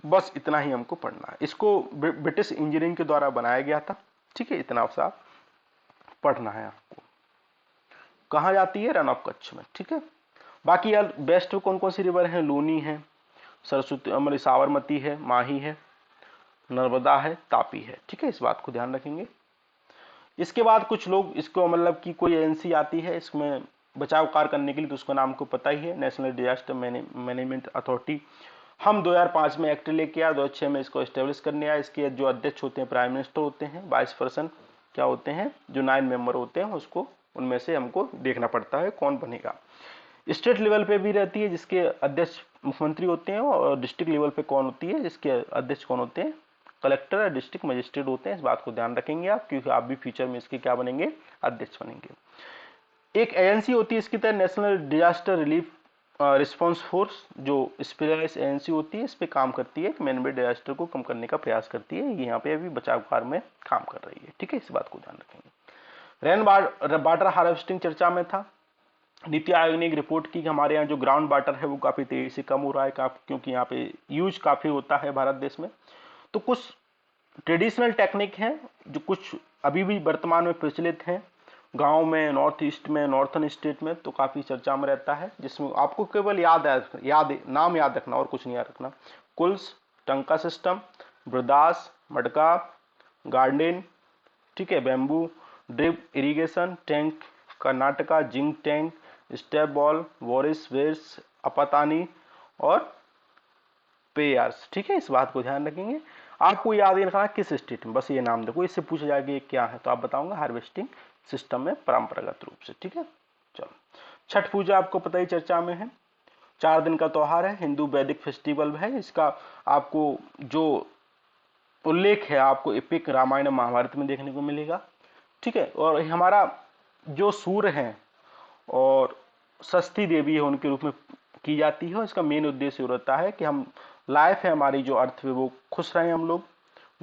बस इतना ही हमको पढ़ना है। इसको ब्रिटिश इंजीनियरिंग के द्वारा बनाया गया था। ठीक है, इतना सा पढ़ना है आपको। कहाँ जाती है, रन ऑफ कच्छ में। ठीक है, बाकी यार बेस्ट कौन कौन सी रिवर है, लूनी है, सरस्वती मतलब साबरमती है, माही है, नर्मदा है, तापी है। ठीक है, इस बात को ध्यान रखेंगे। इसके बाद कुछ लोग इसको मतलब कि कोई एजेंसी आती है इसमें बचाव कार्य करने के लिए, तो उसका नाम को पता ही है, नेशनल डिजास्टर मैनेजमेंट अथॉरिटी। हम 2005 में एक्ट लेके आया, 2006 में इसको एस्टेब्लिश करने आया। इसके जो अध्यक्ष होते हैं प्राइम मिनिस्टर होते हैं, 22% क्या होते हैं, जो 9 मेंबर होते हैं उसको उनमें से हमको देखना पड़ता है कौन बनेगा। स्टेट लेवल पे भी रहती है जिसके अध्यक्ष मुख्यमंत्री होते हैं, और डिस्ट्रिक्ट लेवल पे कौन होती है, जिसके अध्यक्ष कौन होते हैं, कलेक्टर या डिस्ट्रिक्ट मजिस्ट्रेट होते हैं। इस बात को ध्यान रखेंगे आप, क्योंकि आप भी फ्यूचर में इसके क्या बनेंगे, अध्यक्ष बनेंगे। एक एजेंसी होती है इसकी तरह, national disaster relief response force, जो स्पेशलाइज्ड एजेंसी होती है, इस पे काम करती है, मैन मेड डिजास्टर को कम करने का प्रयास करती है। यहाँ पे अभी बचाव कार्य में काम कर रही है। ठीक है, इस बात को ध्यान रखेंगे। रेन वाटर हार्वेस्टिंग चर्चा में था। नीति आयोग ने एक रिपोर्ट की कि हमारे यहाँ जो ग्राउंड वाटर है वो काफी तेजी से कम हो रहा है, क्योंकि यहाँ पे यूज काफी होता है भारत देश में। तो कुछ ट्रेडिशनल टेक्निक हैं जो कुछ अभी भी वर्तमान में प्रचलित हैं गांव में, नॉर्थ ईस्ट में, नॉर्थन स्टेट में, तो काफी चर्चा में रहता है, जिसमें आपको केवल नाम याद रखना और कुछ नहीं याद रखना। कुल्स, टंका सिस्टम, ब्रदास, मडका, गार्डन, ठीक है, bamboo, drip irrigation tank, Karnataka, zing tank, step बॉल, वॉरिस वेल्स, अपतानी और पेयर्स। ठीक है, इस बात को ध्यान रखेंगे। आपको याद ही रखना किस स्टेट में, बस ये नाम देखो, इससे पूछा जाएगा ये क्या है, तो आप बताऊंगा हार्वेस्टिंग सिस्टम में परंपरागत रूप से। ठीक है, चलो। छठ पूजा आपको पता ही चर्चा में है, 4 दिन का त्योहार है, हिंदू वैदिक फेस्टिवल है। इसका आपको जो उल्लेख है आपको एपिक रामायण महाभारत में देखने को मिलेगा। ठीक है, और हमारा जो सूर्य हैं और षष्ठी देवी है उनके रूप में की जाती है, और इसका मेन उद्देश्य रहता है कि हम लाइफ है हमारी जो अर्थ है वो खुश रहें, हम लोग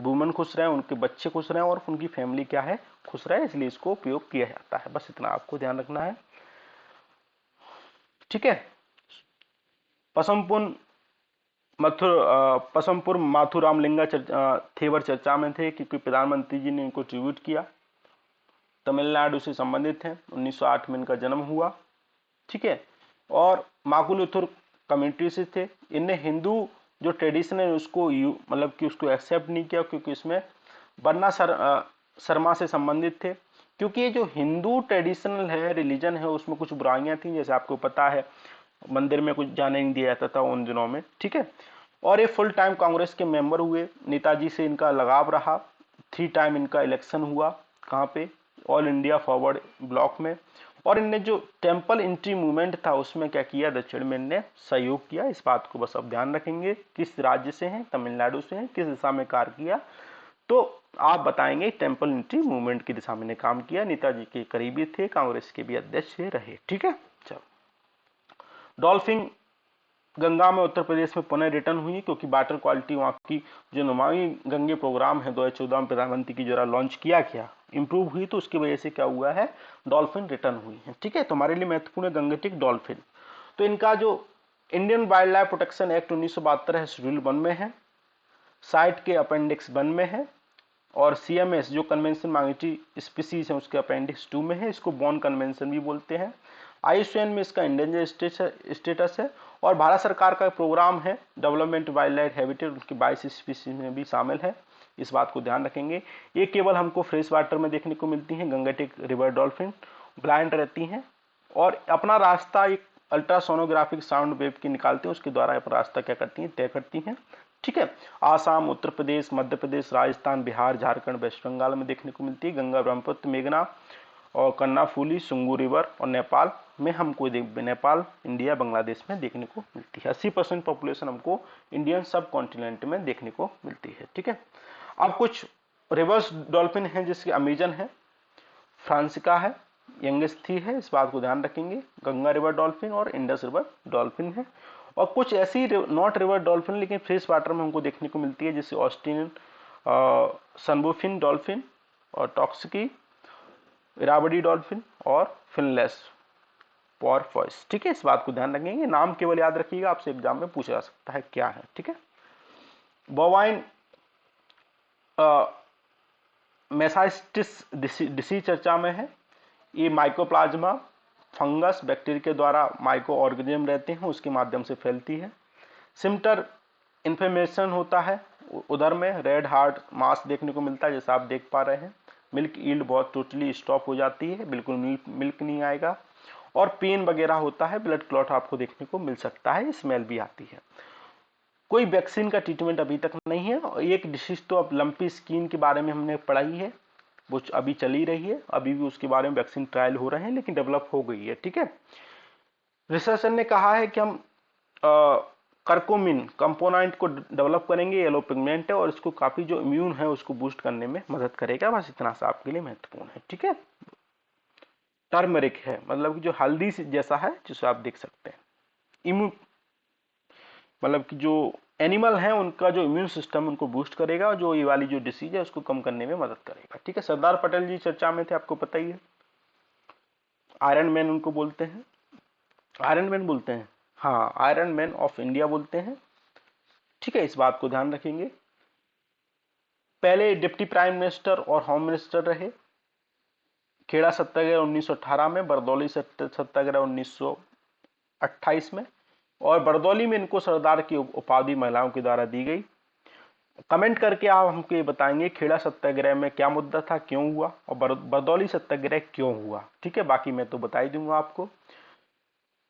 वुमन खुश रहें, उनके बच्चे खुश रहें और उनकी फैमिली क्या है खुश रहे, इसलिए इसको उपयोग किया जाता है। बस इतना आपको ध्यान रखना है। ठीक है, पसमपुर पसमपुर माथुराम लिंगा थेवर चर्चा में थे क्योंकि प्रधानमंत्री जी ने इनको ट्रिब्यूट किया। तमिलनाडु से संबंधित हैं, 1908 में इनका जन्म हुआ। ठीक है, और माकुलुथुर कम्युनिटी से थे। इनने हिंदू जो ट्रेडिशन है उसको मतलब कि उसको एक्सेप्ट नहीं किया क्योंकि इसमें वर्णा शर्मा से संबंधित थे, क्योंकि ये जो हिंदू ट्रेडिशनल है रिलीजन है उसमें कुछ बुराइयां थी, जैसे आपको पता है मंदिर में कुछ जाने नहीं दिया जाता था उन दिनों में। ठीक है, और ये फुल टाइम कांग्रेस के मेंबर हुए। नेताजी से इनका लगाव रहा। 3 टाइम इनका इलेक्शन हुआ, कहाँ पे, ऑल इंडिया फॉरवर्ड ब्लॉक में। और इनने जो टेम्पल एंट्री मूवमेंट था उसमें क्या किया, दक्षिण में इनने सहयोग किया। इस बात को बस अब ध्यान रखेंगे, किस राज्य से हैं, तमिलनाडु से हैं, किस दिशा में कार्य किया, तो आप बताएंगे टेम्पल एंट्री मूवमेंट की दिशा में ने काम किया। नेताजी के करीबी थे, कांग्रेस के भी अध्यक्ष रहे। ठीक है, चलो। डॉल्फिन गंगा में उत्तर प्रदेश में पुनः रिटर्न हुई क्योंकि वाटर क्वालिटी वहाँ की जो नमामि गंगे प्रोग्राम है 2014 में प्रधानमंत्री की जरा लॉन्च किया गया, इंप्रूव हुई, तो उसकी वजह से क्या हुआ है, डॉल्फिन रिटर्न हुई है। ठीक है, तो हमारे लिए महत्वपूर्ण है गंगेटिक डॉल्फिन। तो इनका जो Indian wild life protection act 1972 है, शेड्यूल 1 में है, साइट के अपेंडिक्स 1 में है, और CMS जो कन्वेंशन मांगेटी स्पीसीज है उसके अपेंडिक्स 2 में है। इसको बॉन कन्वेंशन भी बोलते हैं। IUCN में इसका इंडेंजर स्टेटस है, और भारत सरकार का प्रोग्राम है डेवलपमेंट वाइल्ड लाइफ हैबिटेट, उनकी 22 स्पीसीज में भी शामिल है। इस बात को ध्यान रखेंगे। ये केवल हमको फ्रेश वाटर में देखने को मिलती हैं। गंगेटिक रिवर डॉल्फिन ब्लाइंड रहती हैं और अपना रास्ता एक अल्ट्रासोनोग्राफिक साउंड वेव की निकालते हैं, उसके द्वारा अपना रास्ता क्या करती हैं, तय करती हैं। ठीक है, आसाम, उत्तर प्रदेश, मध्य प्रदेश, राजस्थान, बिहार, झारखंड, वेस्ट बंगाल में देखने को मिलती है। गंगा, ब्रह्मपुत्र, मेघना और कर्णाफुली, सुंगू रिवर, और नेपाल में हमको नेपाल, इंडिया, बांग्लादेश में देखने को मिलती है। 80% पॉपुलेशन हमको इंडियन सब कॉन्टिनेंट में देखने को मिलती है। ठीक है, अब कुछ रिवर्स डॉल्फिन है, जिसकी अमेजन है, फ्रांसिका है, यंगस्थी है, इस बात को ध्यान रखेंगे। गंगा रिवर डॉल्फिन और इंडस रिवर डॉल्फिन है। और कुछ ऐसी नॉट रिवर डॉल्फिन लेकिन फ्रेश वाटर में हमको देखने को मिलती है, जैसे ऑस्ट्रेलियन सनबुफिन डॉल्फिन और टॉक्सिकी, इरावडी डॉल्फिन और फिनलेस पॉरफॉइस। ठीक है, इस बात को ध्यान रखेंगे, नाम केवल याद रखिएगा, आपसे एग्जाम में पूछा जा सकता है क्या है। ठीक है, बोवाइन मेसाइटिस डिसीज चर्चा में है। ये माइकोप्लाज्मा फंगस बैक्टीरिया के द्वारा माइक्रो ऑर्गेनिज्म रहते हैं उसके माध्यम से फैलती है। सिम्टर इन्फ्लेमेशन होता है उधर में, रेड हार्ट मास देखने को मिलता है जैसा आप देख पा रहे हैं। मिल्क ईल्ड बहुत टोटली स्टॉप हो जाती है, बिल्कुल मिल्क नहीं आएगा, और पेन वगैरह होता है, ब्लड क्लॉट आपको देखने को मिल सकता है, स्मेल भी आती है। कोई वैक्सीन का ट्रीटमेंट अभी तक नहीं है। और एक डिसीज तो अब लंपी स्किन के बारे में हमने पढ़ाई है, वो अभी चली रही है, अभी भी उसके बारे में वैक्सीन ट्रायल हो रहे हैं लेकिन डेवलप हो गई है। ठीक है, रिसर्चर ने कहा है कि हम कर्कोमिन कंपोनेंट को डेवलप करेंगे, येलो पिगमेंट है और इसको काफी जो इम्यून है उसको बूस्ट करने में मदद करेगा। बस इतना सा आपके लिए महत्वपूर्ण है। ठीक है, टर्मरिक है, मतलब कि जो हल्दी जैसा है, जिसे आप देख सकते हैं। इम्यू मतलब कि जो एनिमल है उनका जो इम्यून सिस्टम उनको बूस्ट करेगा, जो ये वाली जो डिसीज है उसको कम करने में मदद करेगा। ठीक है, सरदार पटेल जी चर्चा में थे, आपको पता ही है, आयरन मैन उनको बोलते हैं, आयरन मैन बोलते हैं, हाँ, आयरन मैन ऑफ इंडिया बोलते हैं। ठीक है, इस बात को ध्यान रखेंगे। पहले डिप्टी प्राइम मिनिस्टर और होम मिनिस्टर रहे। खेड़ा सत्याग्रह 1918 में, बरदौली सत्याग्रह 1928 में, और बरदौली में इनको सरदार की उपाधि महिलाओं के द्वारा दी गई। कमेंट करके आप हमको ये बताएंगे खेड़ा सत्याग्रह में क्या मुद्दा था, क्यों हुआ, और बरदौली सत्याग्रह क्यों हुआ। ठीक है, बाकी मैं तो बता ही दूंगा आपको।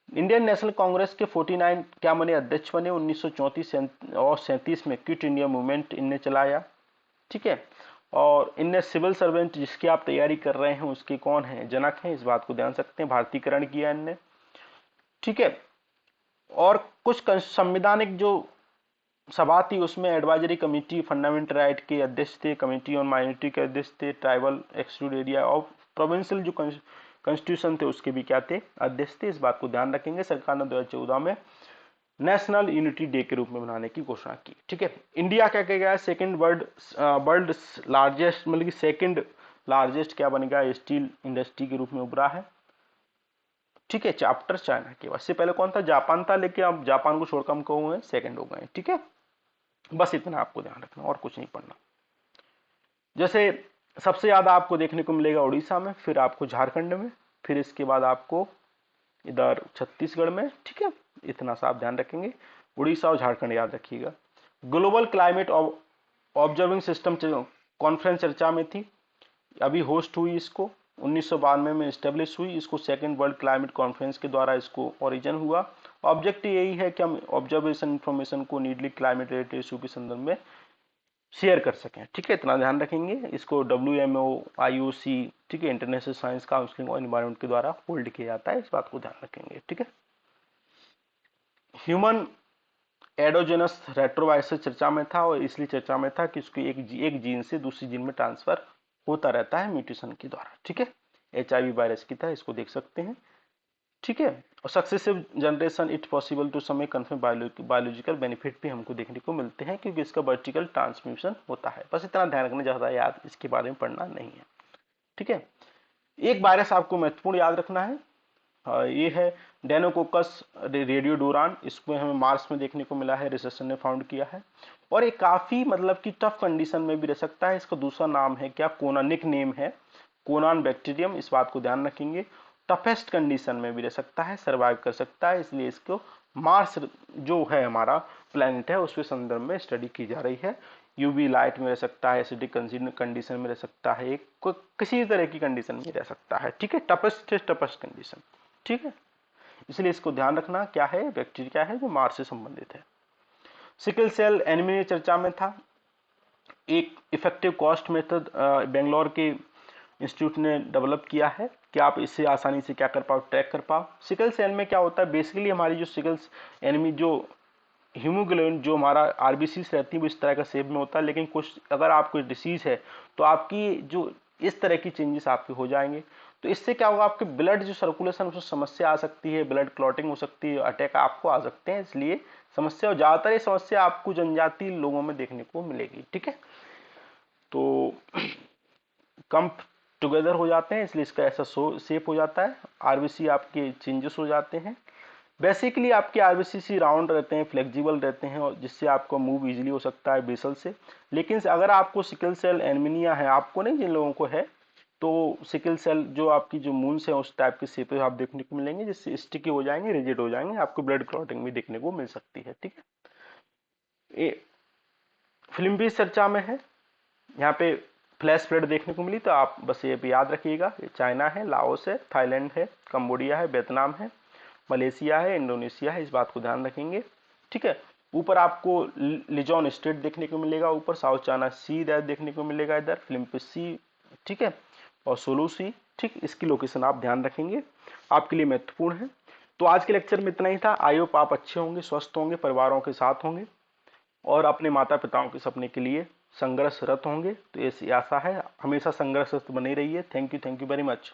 इंडियन नेशनल कांग्रेस के 49 क्या बने, अध्यक्ष बने। 1934 और 37 में क्विट इंडिया मूवमेंट इनने चलाया। ठीक है, और इनने सिविल सर्वेंट जिसकी आप तैयारी कर रहे हैं उसके कौन है, जनक हैं, इस बात को ध्यान सकते हैं। भारतीयकरण किया इनने। ठीक है, और कुछ संवैधानिक जो सभा थी, उसमें एडवाइजरी कमेटी फंडामेंटल राइट के अध्यक्ष थे, कमेटी ऑन माइनॉरिटी के अध्यक्ष थे, ट्राइबल एक्सक्लूड एरिया और प्रोविंशियल जो कॉन्स्टिट्यूशन थे उसके भी क्या थे, अध्यक्ष थे। इस बात को ध्यान रखेंगे। सरकार ने 2014 में नेशनल यूनिटी डे के रूप में मनाने की घोषणा की। ठीक है, इंडिया क्या कह गया, सेकंड वर्ल्ड लार्जेस्ट, मतलब कि सेकंड लार्जेस्ट क्या बन गया, स्टील इंडस्ट्री के रूप में उभरा है। ठीक है, चैप्टर चाइना के बाद से पहले कौन था, जापान था, लेकिन अब जापान को छोड़कर हम कौन हुए, सेकंड हो गए। ठीक है, बस इतना आपको ध्यान रखना और कुछ नहीं पढ़ना। जैसे सबसे ज्यादा आपको देखने को मिलेगा उड़ीसा में, फिर आपको झारखंड में, फिर इसके बाद आपको इधर छत्तीसगढ़ में। ठीक है, इतना सा आप ध्यान रखेंगे, उड़ीसा और झारखंड याद रखिएगा। Global climate observing system conference चर्चा में थी, अभी होस्ट हुई, इसको 1992 में स्टेब्लिश हुई। इसको सेकंड वर्ल्ड क्लाइमेट कॉन्फ्रेंस के द्वारा इसको ओरिजिन हुआ। ऑब्जेक्टिव यही है कि हम ऑब्जर्वेशन इंफॉर्मेशन को नीडली क्लाइमेट रिलेटेड इशू के संदर्भ में शेयर कर सकें। ठीक है, इतना ध्यान रखेंगे। इसको WMO, IOC, ठीक है, इंटरनेशनल साइंस काउंसिल और एनवायरमेंट के द्वारा होल्ड किया जाता है, इस बात को ध्यान रखेंगे। ठीक है, ह्यूमन एडोजेनस रेट्रोवायरस चर्चा में था, और इसलिए चर्चा में था कि इसको एक जीन से दूसरी जीन में ट्रांसफर होता रहता है म्यूटेशन के द्वारा। ठीक है, HIV वायरस की तरह इसको देख सकते हैं। ठीक है, और successive generation it possible to some confirm biological benefit भी हमको देखने को मिलते हैं, क्योंकि इसका वर्टिकल ट्रांसमिशन होता है। बस इतना ध्यान रखना, ज्यादा याद इसके बारे में पढ़ना नहीं है। ठीक है, एक वायरस आपको महत्वपूर्ण याद रखना है, ये है डेनोकोकस रेडियोडोरान। इसको हमें मार्स में देखने को मिला है, रिसर्चर ने फाउंड किया है, और ये काफी मतलब कि टफ कंडीशन में भी रह सकता है। इसका दूसरा नाम है क्या, कोना, निक नेम है कोनान बैक्टीरियम, इस बात को ध्यान रखेंगे। टफेस्ट कंडीशन में भी रह सकता है, सर्वाइव कर सकता है, इसलिए इसको मार्स जो है हमारा प्लेनेट है उसके संदर्भ में स्टडी की जा रही है। UV लाइट में रह सकता है, एसिडिक कंडीशन में रह सकता है, किसी तरह की कंडीशन में रह सकता है। ठीक है, टफेस्ट कंडीशन। ठीक है, इसलिए इसको ध्यान रखना, क्या है, बैक्टीरिया है जो मार्स से संबंधित है। सिकल सेल एनीमिया चर्चा में था, एक इफेक्टिव कॉस्ट मेथड बेंगलोर के इंस्टीट्यूट ने डेवलप किया है कि आप इससे आसानी से क्या कर पाओ, ट्रैक कर पाओ। सिकल सेल में क्या होता है, बेसिकली हमारी जो सिकल्स एनीमी जो हीमोग्लोबिन जो हमारा RBCs रहती है वो इस तरह का शेप में होता है, लेकिन कुछ अगर आपको डिसीज है तो आपकी जो इस तरह की चेंजेस आपके हो जाएंगे। तो इससे क्या होगा, आपके ब्लड जो सर्कुलेशन उसमें समस्या आ सकती है, ब्लड क्लॉटिंग हो सकती है, अटैक आपको आ सकते हैं, इसलिए समस्या, और ज्यादातर ये समस्या आपको जनजातीय लोगों में देखने को मिलेगी। ठीक है, तो कम टुगेदर हो जाते हैं, इसलिए इसका ऐसा शेप हो जाता है, RBC आपके चेंजेस हो जाते हैं। बेसिकली आपके RBC राउंड रहते हैं, फ्लेक्सिबल रहते हैं, और जिससे आपको मूव इजीली हो सकता है बेसल से। लेकिन अगर आपको सिकल सेल एनीमिया है, आपको नहीं, जिन लोगों को है, तो सिकल सेल जो आपकी जो मून्स है उस टाइप के शेप आप देखने को मिलेंगे, जिससे स्टिकी हो जाएंगे, रिजिड हो जाएंगे, आपको ब्लड क्लॉटिंग भी देखने को मिल सकती है। ठीक है, ये फिल्म भी चर्चा में है, यहाँ पे फ्लैश फ्लड देखने को मिली, तो आप बस ये भी याद रखिएगा, ये चाइना है, लाओस है, थाईलैंड है, कंबोडिया है, वियतनाम है, मलेशिया है, इंडोनेशिया है, इस बात को ध्यान रखेंगे। ठीक है, ऊपर आपको लिजॉन स्टेट देखने को मिलेगा, ऊपर साउथ चाइना सी देखने को मिलेगा, इधर फिलिपींस सी, ठीक है, और सोलो सी। ठीक, इसकी लोकेशन आप ध्यान रखेंगे, आपके लिए महत्वपूर्ण है। तो आज के लेक्चर में इतना ही था। आई होप आप अच्छे होंगे, स्वस्थ होंगे, परिवारों के साथ होंगे, और अपने माता पिताओं के सपने के लिए संघर्षरत होंगे। तो ऐसी आशा है, हमेशा संघर्षरत बने रहिए। Thank you very much.